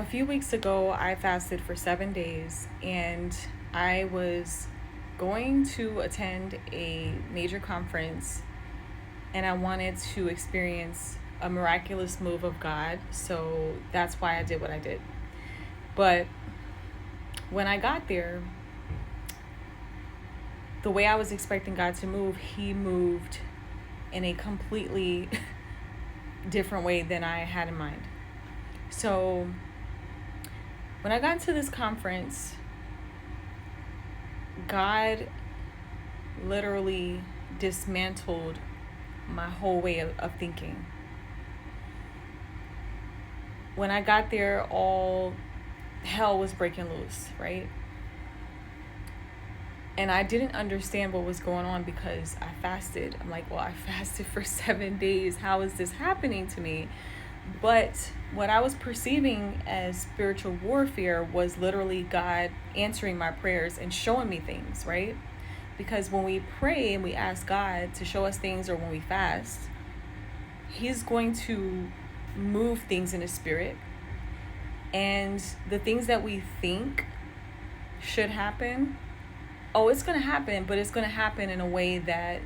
a few weeks ago, I fasted for 7 days, and I was going to attend a major conference, and I wanted to experience a miraculous move of God. So that's why I did what I did. But when I got there, the way I was expecting God to move, He moved in a completely different way than I had in mind. So when I got to this conference, God literally dismantled my whole way of thinking. When I got there, all hell was breaking loose, right? And I didn't understand what was going on because I fasted. I'm like, well, I fasted for 7 days. How is this happening to me? But what I was perceiving as spiritual warfare was literally God answering my prayers and showing me things, right? Because when we pray and we ask God to show us things, or when we fast, He's going to move things in His spirit. And the things that we think should happen, it's going to happen, but it's going to happen in a way that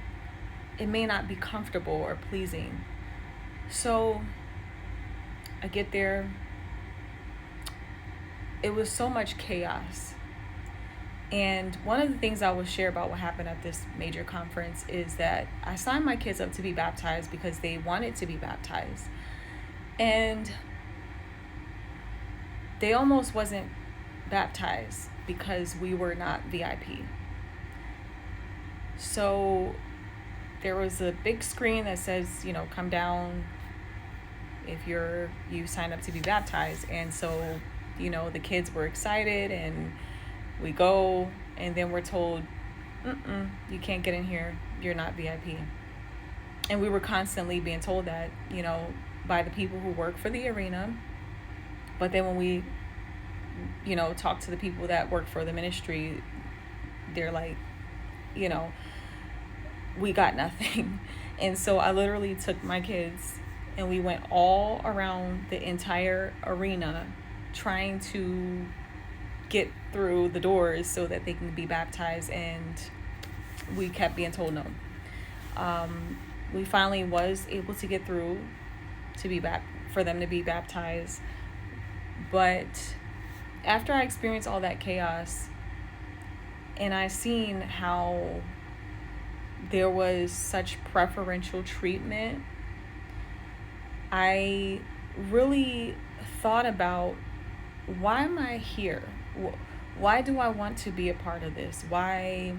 it may not be comfortable or pleasing. So I get there. It was so much chaos. And one of the things I will share about what happened at this major conference is that I signed my kids up to be baptized because they wanted to be baptized. And they almost wasn't baptized because we were not VIP. So there was a big screen that says, come down if you sign up to be baptized. And so, the kids were excited, and we go, and then we're told, you can't get in here. You're not VIP. And we were constantly being told that, by the people who work for the arena. But then when we, talk to the people that work for the ministry, they're like, we got nothing. And so I literally took my kids and we went all around the entire arena trying to get through the doors so that they can be baptized, and we kept being told no. We finally was able to get through to be for them to be baptized. But after I experienced all that chaos and I seen how there was such preferential treatment, I really thought about, why am I here? Why do I want to be a part of this? Why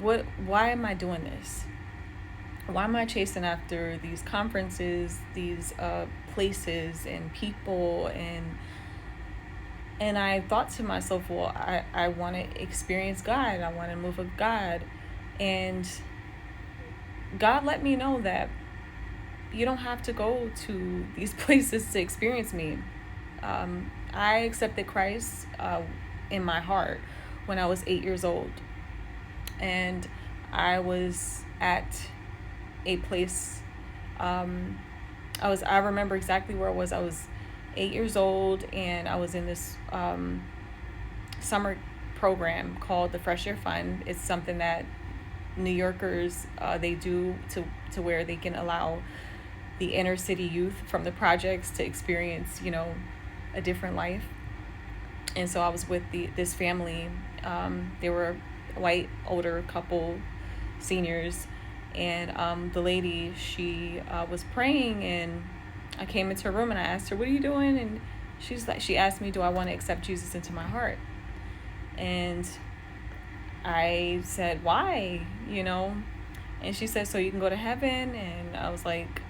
am I doing this? Why am I chasing after these conferences, these places and people? And I thought to myself, well, I want to experience God. I want to move with God. And God let me know that you don't have to go to these places to experience me. I accepted Christ in my heart when I was 8 years old. And I was at a place, I remember exactly where I was. I was 8 years old, and I was in this summer program called the Fresh Air Fund. It's something that New Yorkers, they do to where they can allow the inner city youth from the projects to experience, a different life. And so I was with this family. They were a white, older couple, seniors. And the lady, she was praying, and I came into her room and I asked her, what are you doing? And she asked me, do I want to accept Jesus into my heart? And I said, why? And she said, so you can go to heaven. And I was like,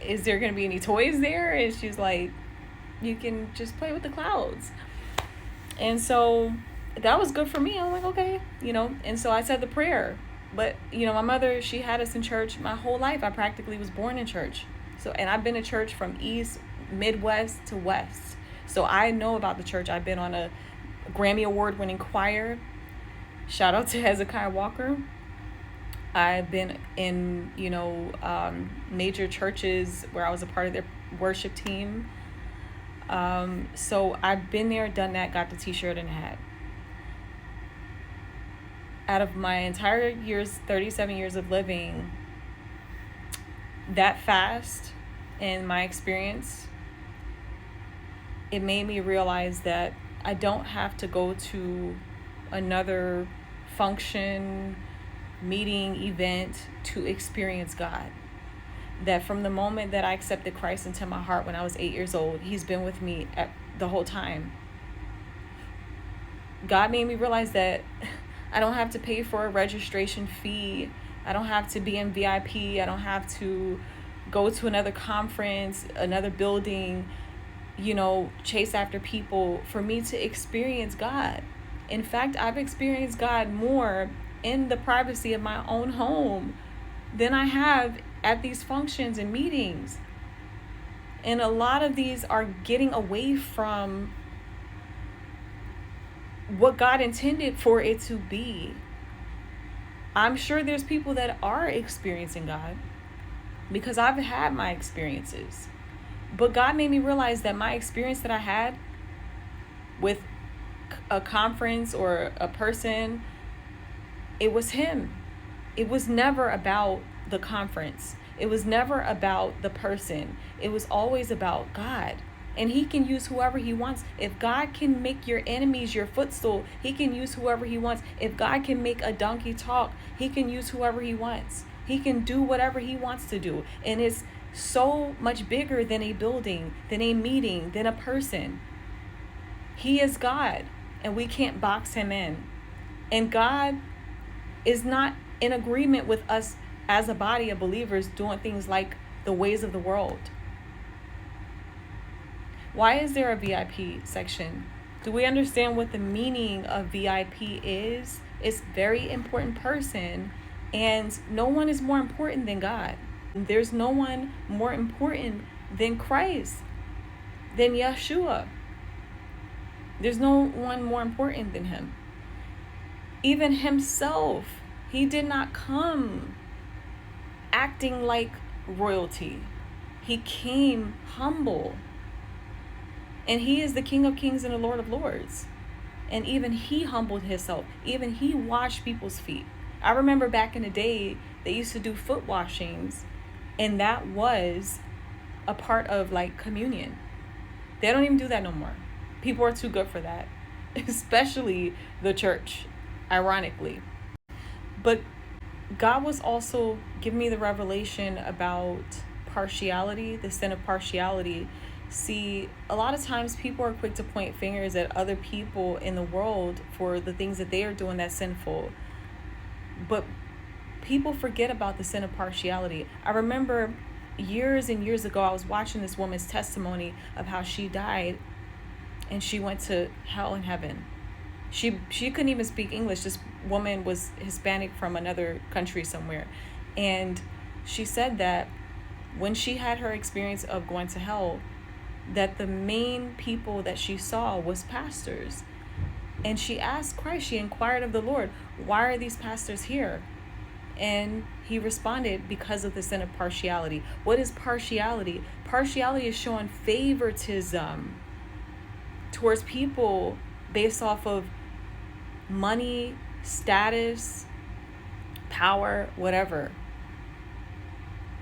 is there going to be any toys there? And she's like, you can just play with the clouds. And so that was good for me. I'm like, okay, and so I said the prayer. But, my mother, she had us in church my whole life. I practically was born in church. And I've been to church from East, Midwest to West. So I know about the church. I've been on a Grammy Award winning choir. Shout out to Hezekiah Walker. I've been in, major churches where I was a part of their worship team. So I've been there, done that, got the t-shirt and hat. Out of my entire 37 years of living, that fast, in my experience, it made me realize that I don't have to go to another function, meeting, event to experience God. That from the moment that I accepted Christ into my heart when I was 8 years old, He's been with me the whole time. God made me realize that I don't have to pay for a registration fee. I don't have to be in VIP. I don't have to go to another conference, another building, chase after people for me to experience God. In fact, I've experienced God more in the privacy of my own home than I have at these functions and meetings. And a lot of these are getting away from what God intended for it to be. I'm sure there's people that are experiencing God because I've had my experiences. But God made me realize that my experience that I had with a conference or a person, it was Him. It was never about the conference. It was never about the person. It was always about God. And He can use whoever He wants. If God can make your enemies your footstool, He can use whoever He wants. If God can make a donkey talk, He can use whoever He wants. He can do whatever He wants to do. And it's so much bigger than a building, than a meeting, than a person. He is God, and we can't box Him in. And God is not in agreement with us as a body of believers doing things like the ways of the world. Why is there a VIP section? Do we understand what the meaning of VIP is? It's very important person, and no one is more important than God. There's no one more important than Christ, than Yeshua. There's no one more important than Him. Even Himself, He did not come acting like royalty. He came humble. And He is the King of Kings and the Lord of Lords. And even He humbled Himself. Even He washed people's feet. I remember back in the day, they used to do foot washings, and that was a part of like communion. They don't even do that no more. People are too good for that, especially the church, ironically. But God was also giving me the revelation about partiality, the sin of partiality. See, a lot of times people are quick to point fingers at other people in the world for the things that they are doing that's sinful. But people forget about the sin of partiality. I remember years and years ago, I was watching this woman's testimony of how she died and she went to hell and heaven. She couldn't even speak English. This woman was Hispanic from another country somewhere. And she said that when she had her experience of going to hell, that the main people that she saw was pastors. And she asked Christ, she inquired of the Lord, why are these pastors here? And He responded, because of the sin of partiality. What is partiality? Partiality is showing favoritism towards people based off of money, status, power, whatever.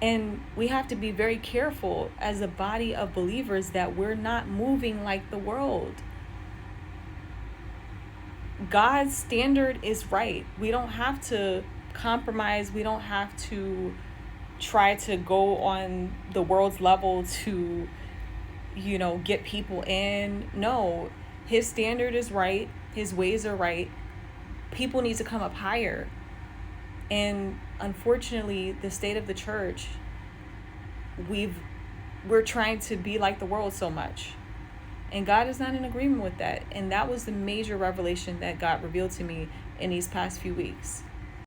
And we have to be very careful as a body of believers that we're not moving like the world. God's standard is right. We don't have to compromise. We don't have to try to go on the world's level to, get people in. No, His standard is right. His ways are right. People need to come up higher. And unfortunately, the state of the church, we're trying to be like the world so much. And God is not in agreement with that. And that was the major revelation that God revealed to me in these past few weeks.